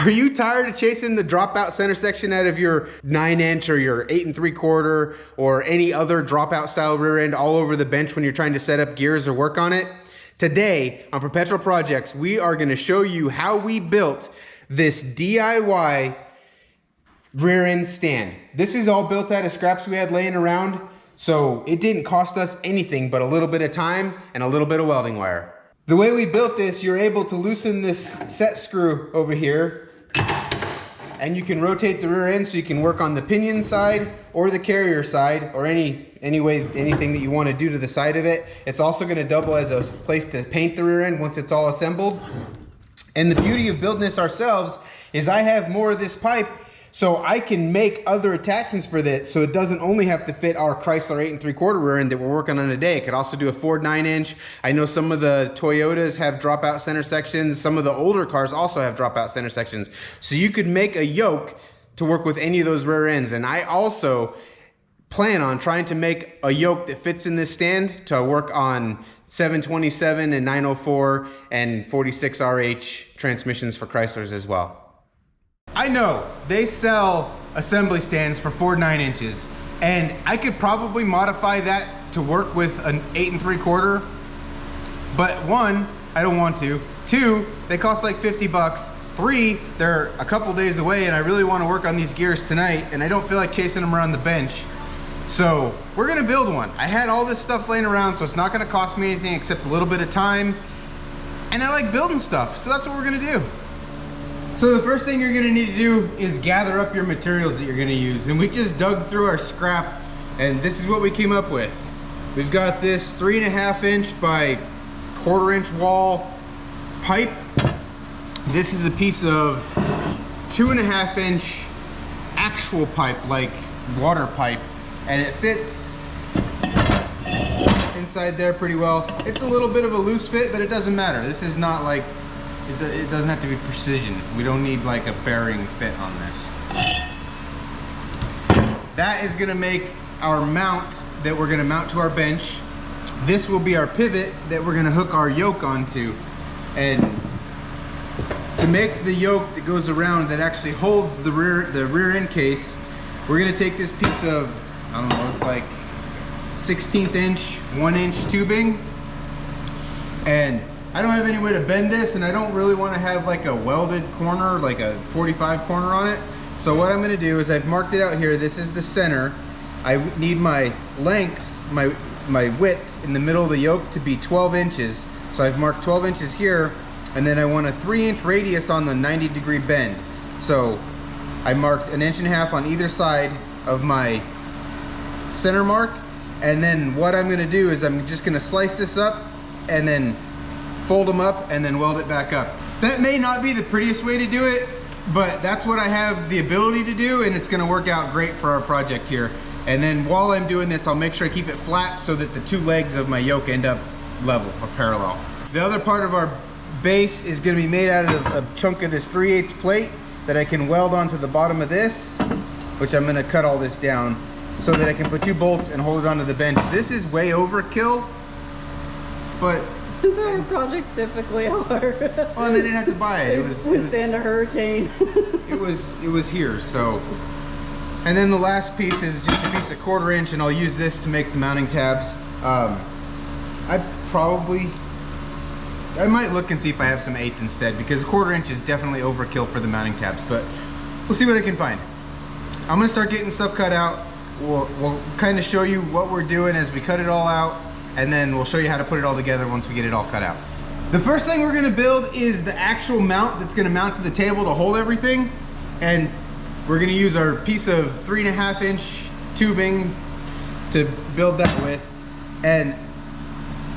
Are you tired of chasing the dropout center section out of your 9" or your 8 3/4 or any other dropout style rear end all over the bench when you're trying to set up gears or work on it? Today on Perpetual Projects, we are going to show you how we built this DIY rear end stand. This is all built out of scraps we had laying around, so it didn't cost us anything but a little bit of time and a little bit of welding wire. The way we built this, you're able to loosen this set screw over here, and you can rotate the rear end so you can work on the pinion side or the carrier side, or anything that you want to do to the side of it. It's also going to double as a place to paint the rear end once it's all assembled. And the beauty of building this ourselves is I have more of this pipe, so I can make other attachments for this, so it doesn't only have to fit our Chrysler 8 3/4 rear end that we're working on today. It could also do a Ford 9". I know some of the Toyotas have dropout center sections. Some of the older cars also have dropout center sections. So you could make a yoke to work with any of those rear ends. And I also plan on trying to make a yoke that fits in this stand to work on 727 and 904 and 46 RH transmissions for Chryslers as well. I know they sell assembly stands for Ford 9", and I could probably modify that to work with an 8 3/4, but one, I don't want to. Two, they cost like 50 bucks. Three, they're a couple days away and I really want to work on these gears tonight and I don't feel like chasing them around the bench. So we're gonna build one. I had all this stuff laying around, so it's not gonna cost me anything except a little bit of time. And I like building stuff, so that's what we're gonna do. So the first thing you're gonna need to do is gather up your materials that you're gonna use. And we just dug through our scrap and this is what we came up with. We've got this 3.5" by 1/4" wall pipe. This is a piece of 2.5" actual pipe, like water pipe. And it fits inside there pretty well. It's a little bit of a loose fit, but it doesn't matter. This is not like, it doesn't have to be precision. We don't need like a bearing fit on this. That is gonna make our mount that we're gonna mount to our bench. This will be our pivot that we're gonna hook our yoke onto. And to make the yoke that goes around that actually holds the rear end case, we're gonna take this piece of, I don't know, it's like 1/16" 1" tubing. And I don't have any way to bend this, and I don't really want to have like a welded corner, like a 45 corner on it. So what I'm going to do is I've marked it out here. This is the center. I need my length, my width in the middle of the yoke to be 12 inches. So I've marked 12 inches here, and then I want a 3" radius on the 90-degree bend. So I marked 1.5" on either side of my center mark. And then what I'm going to do is I'm just going to slice this up and then fold them up and then weld it back up. That may not be the prettiest way to do it, but that's what I have the ability to do, and it's gonna work out great for our project here. And then while I'm doing this, I'll make sure I keep it flat so that the two legs of my yoke end up level or parallel. The other part of our base is gonna be made out of a chunk of this 3/8 plate that I can weld onto the bottom of this, which I'm gonna cut all this down so that I can put 2 bolts and hold it onto the bench. This is way overkill, but These are our projects typically are. Well, and they didn't have to buy it. It was withstand a hurricane. it was here. So, and then the last piece is just a piece of 1/4", and I'll use this to make the mounting tabs. I might look and see if I have some 1/8 instead, because a 1/4" is definitely overkill for the mounting tabs. But we'll see what I can find. I'm gonna start getting stuff cut out. We'll kind of show you what we're doing as we cut it all out, and then we'll show you how to put it all together once we get it all cut out. The first thing we're gonna build is the actual mount that's gonna mount to the table to hold everything. And we're gonna use our piece of 3.5" tubing to build that with. And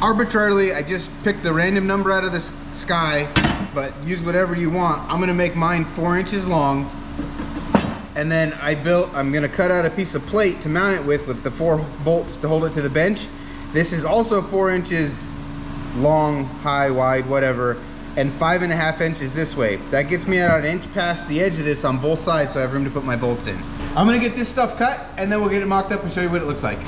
arbitrarily, I just picked a random number out of the sky, but use whatever you want. I'm gonna make mine 4 inches long. And then I'm gonna cut out a piece of plate to mount it with the 4 bolts to hold it to the bench. This is also 4 inches long, high, wide, whatever, and 5.5 inches this way. That gets me about 1 inch past the edge of this on both sides, so I have room to put my bolts in. I'm gonna get this stuff cut, and then we'll get it mocked up and show you what it looks like.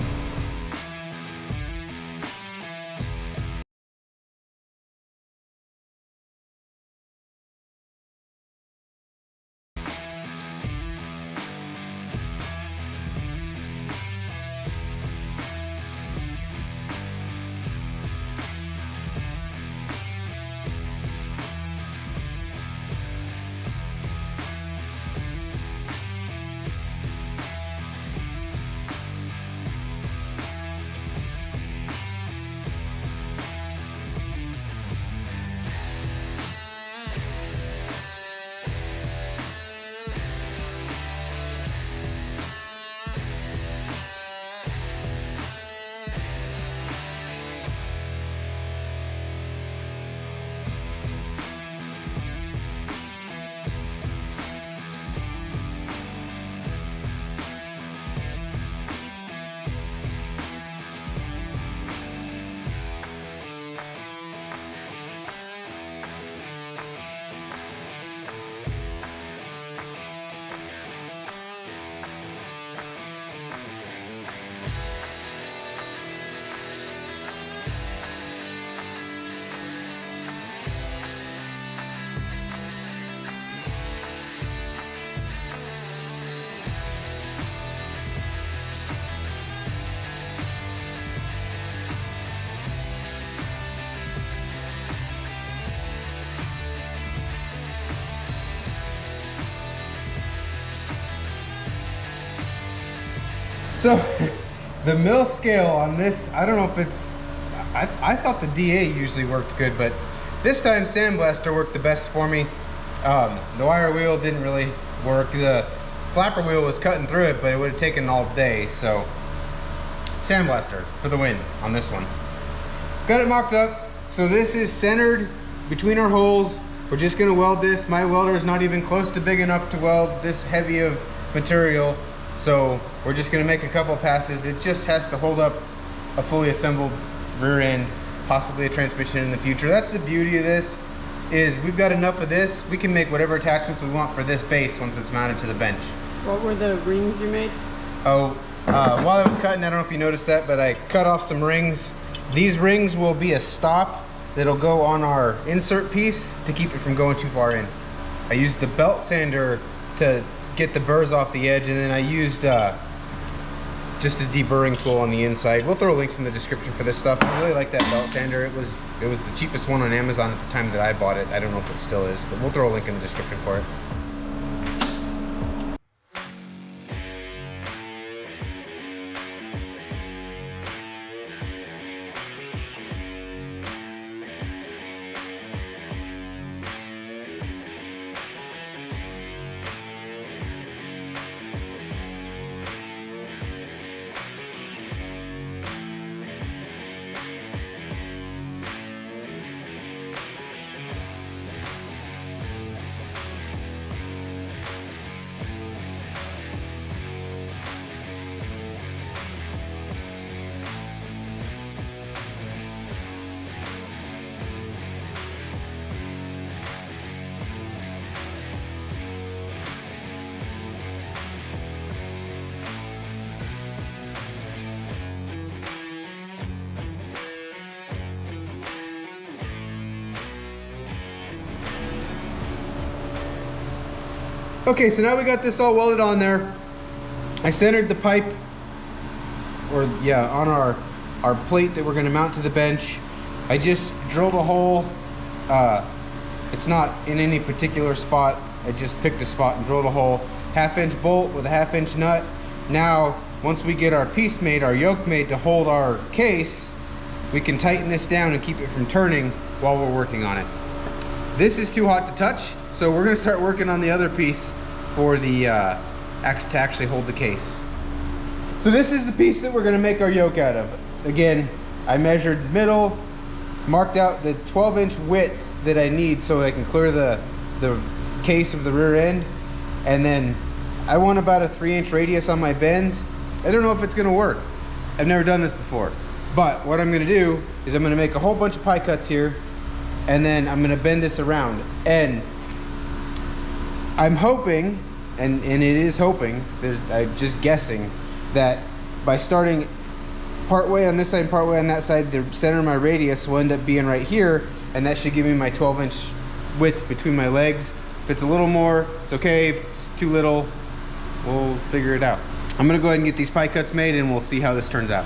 So the mill scale on this, I don't know if it's, I thought the DA usually worked good, but this time Sandblaster worked the best for me. The wire wheel didn't really work. The flapper wheel was cutting through it, but it would have taken all day. So Sandblaster for the win on this one. Got it mocked up. So this is centered between our holes. We're just gonna weld this. My welder is not even close to big enough to weld this heavy of material. So we're just gonna make a couple passes. It just has to hold up a fully assembled rear end, possibly a transmission in the future. That's the beauty of this, is we've got enough of this. We can make whatever attachments we want for this base once it's mounted to the bench. What were the rings you made? Oh, while I was cutting, I don't know if you noticed that, but I cut off some rings. These rings will be a stop that'll go on our insert piece to keep it from going too far in. I used the belt sander to get the burrs off the edge, and then I used just a deburring tool on the inside. We'll throw links in the description for this stuff. I really like that belt sander. It was the cheapest one on Amazon at the time that I bought it. I don't know if it still is, but we'll throw a link in the description for it. Okay, so now we got this all welded on there. I centered the pipe, or yeah, on our plate that we're gonna mount to the bench. I just drilled a hole. It's not in any particular spot. I just picked a spot and drilled a hole. 1/2-inch bolt with a 1/2-inch nut. Now, once we get our piece made, our yoke made to hold our case, we can tighten this down and keep it from turning while we're working on it. This is too hot to touch, so we're gonna start working on the other piece for the to actually hold the case. So this is the piece that we're gonna make our yoke out of. Again, I measured middle, marked out the 12-inch width that I need so I can clear the case of the rear end, and then I want about a 3-inch radius on my bends. I don't know if it's gonna work. I've never done this before, but what I'm gonna do is I'm gonna make a whole bunch of pie cuts here, and then I'm gonna bend this around. And I'm hoping, and it is hoping, I'm just guessing, that by starting part way on this side and part way on that side, the center of my radius will end up being right here, and that should give me my 12-inch width between my legs. If it's a little more, it's okay. If it's too little, we'll figure it out. I'm gonna go ahead and get these pie cuts made, and we'll see how this turns out.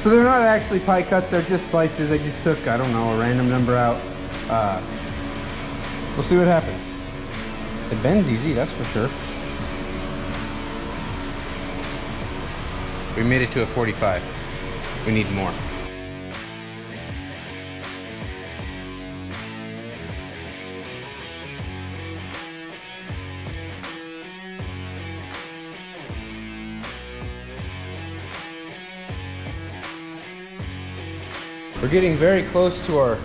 So they're not actually pie cuts, they're just slices. I just took, I don't know, a random number out. We'll see what happens. It bends easy, that's for sure. We made it to a 45. We need more. We're getting very close to our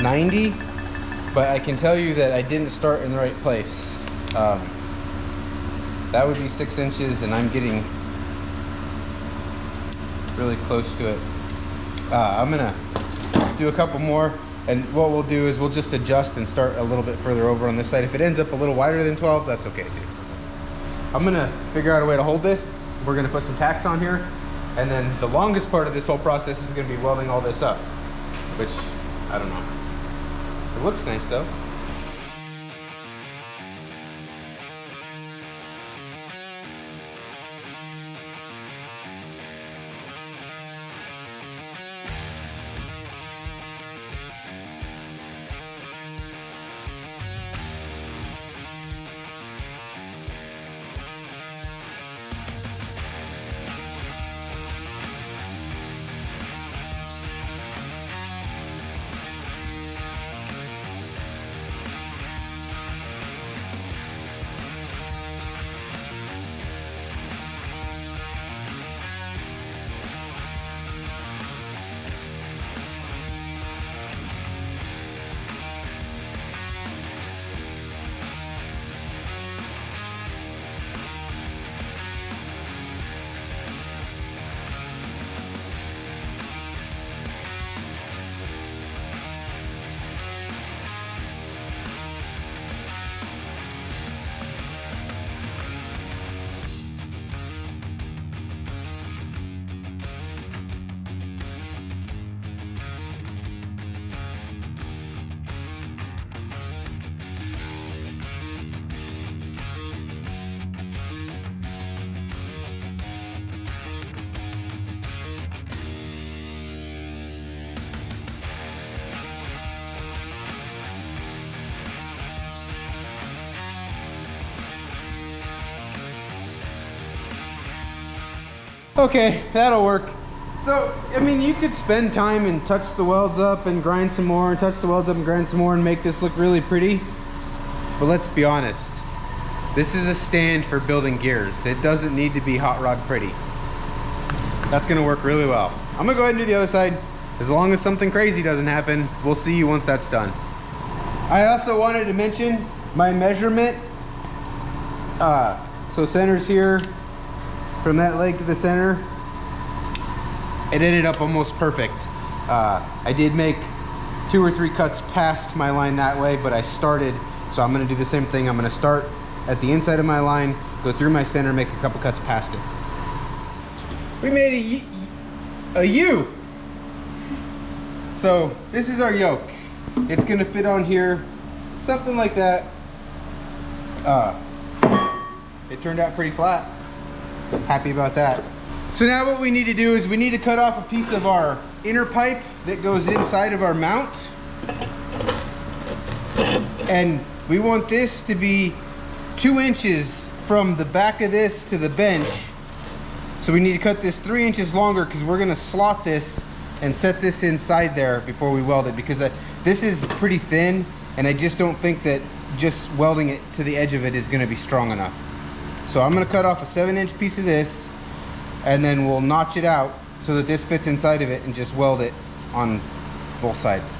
90, but I can tell you that I didn't start in the right place. That would be 6 inches, and I'm getting really close to it. I'm gonna do a couple more, and what we'll do is we'll just adjust and start a little bit further over on this side. If it ends up a little wider than 12, that's okay too. I'm gonna figure out a way to hold this. We're gonna put some tacks on here, and then the longest part of this whole process is gonna be welding all this up, which, I don't know. It looks nice though. Okay, that'll work. So, I mean, you could spend time and touch the welds up and grind some more, and touch the welds up and grind some more and make this look really pretty. But let's be honest, this is a stand for building gears. It doesn't need to be hot rod pretty. That's gonna work really well. I'm gonna go ahead and do the other side. As long as something crazy doesn't happen, we'll see you once that's done. I also wanted to mention my measurement. So center's here. From that leg to the center, it ended up almost perfect. I did make 2 or 3 cuts past my line that way, but I started, so I'm gonna do the same thing. I'm gonna start at the inside of my line, go through my center, make a couple cuts past it. We made a U. So this is our yoke. It's gonna fit on here, something like that. It turned out pretty flat. Happy about that. So now what we need to do is we need to cut off a piece of our inner pipe that goes inside of our mount. And we want this to be 2 inches from the back of this to the bench. So we need to cut this 3 inches longer because we're gonna slot this and set this inside there before we weld it, because this is pretty thin and I just don't think that just welding it to the edge of it is gonna be strong enough. So I'm gonna cut off a 7-inch piece of this, and then we'll notch it out so that this fits inside of it and just weld it on both sides.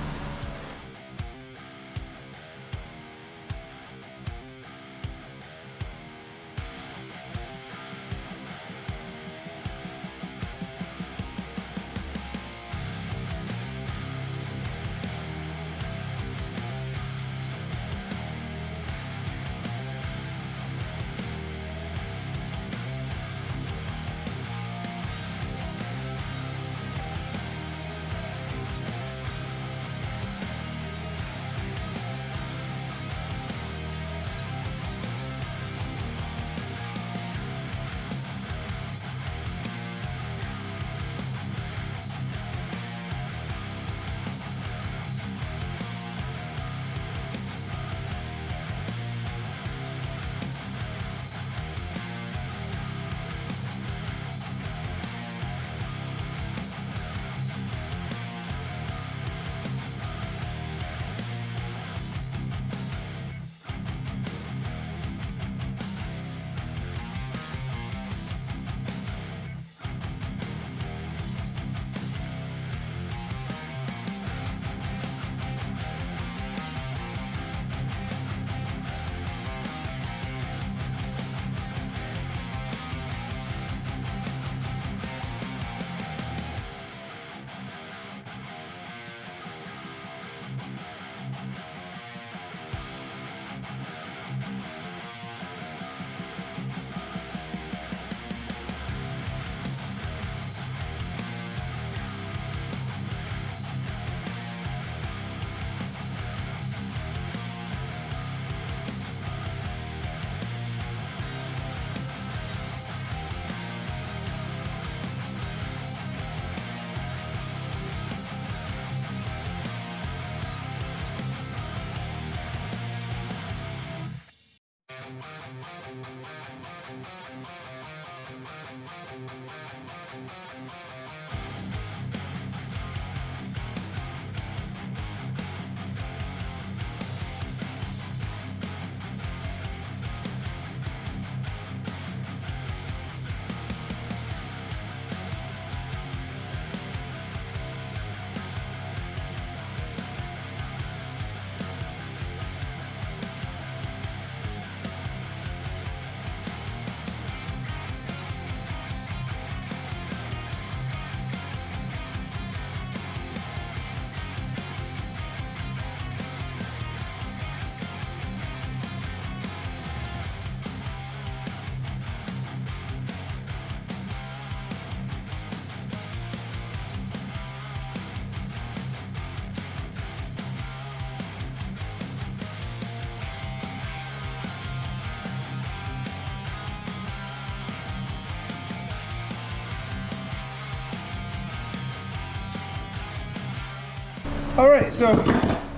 All right, so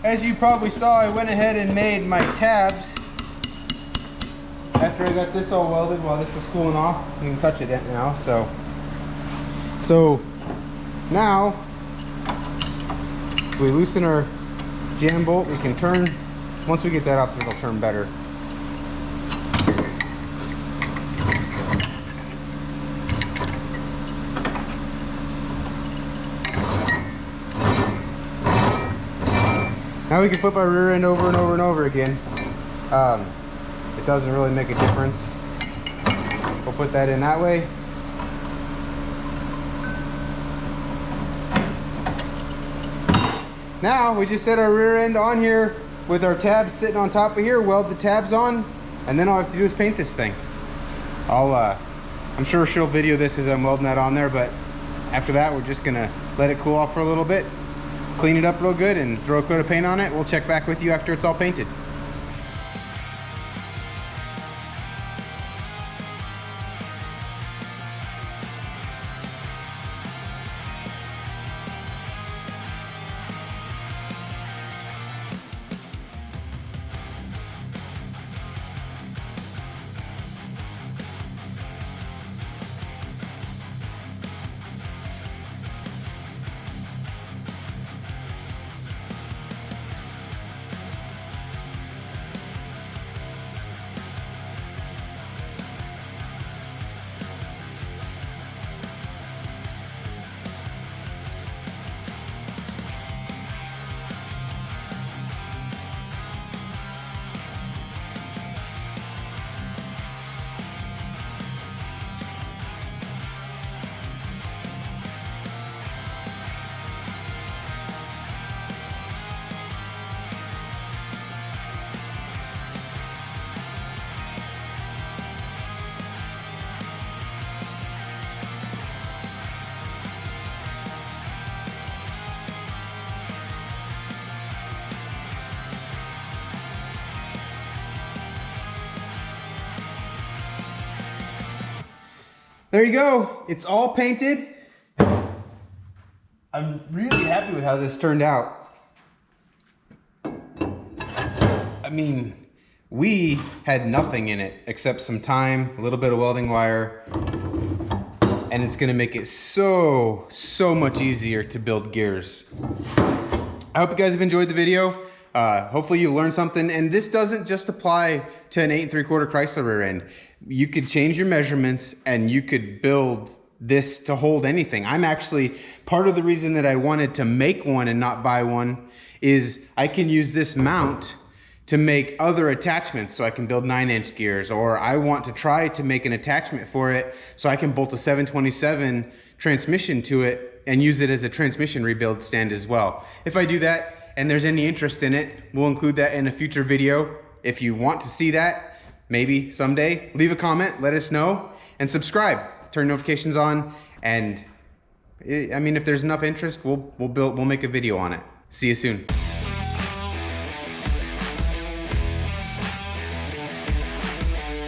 as you probably saw, I went ahead and made my tabs after I got this all welded while this was cooling off. You can touch it now. So now, if we loosen our jam bolt, we can turn. Once we get that up, it'll turn better. Now we can flip our rear end over and over and over again. It doesn't really make a difference. We'll put that in that way. Now we just set our rear end on here with our tabs sitting on top of here, weld the tabs on, and then all I have to do is paint this thing. I'm sure she'll video this as I'm welding that on there, but after that we're just gonna let it cool off for a little bit, clean it up real good, and throw a coat of paint on it. We'll check back with you after it's all painted. There you go. It's all painted. I'm really happy with how this turned out. I mean, we had nothing in it except some time, a little bit of welding wire, and it's gonna make it so much easier to build gears. I hope you guys have enjoyed the video. Hopefully you learned something, and this doesn't just apply to an 8 3/4 Chrysler rear end. You could change your measurements and you could build this to hold anything. I'm actually, part of the reason that I wanted to make one and not buy one is I can use this mount to make other attachments, so I can build 9-inch gears, or I want to try to make an attachment for it so I can bolt a 727 transmission to it and use it as a transmission rebuild stand as well. If I do that and there's any interest in it, we'll include that in a future video. If you want to see that, maybe someday, leave a comment, let us know, and subscribe. Turn notifications on, and I mean, if there's enough interest, we'll make a video on it. See you soon.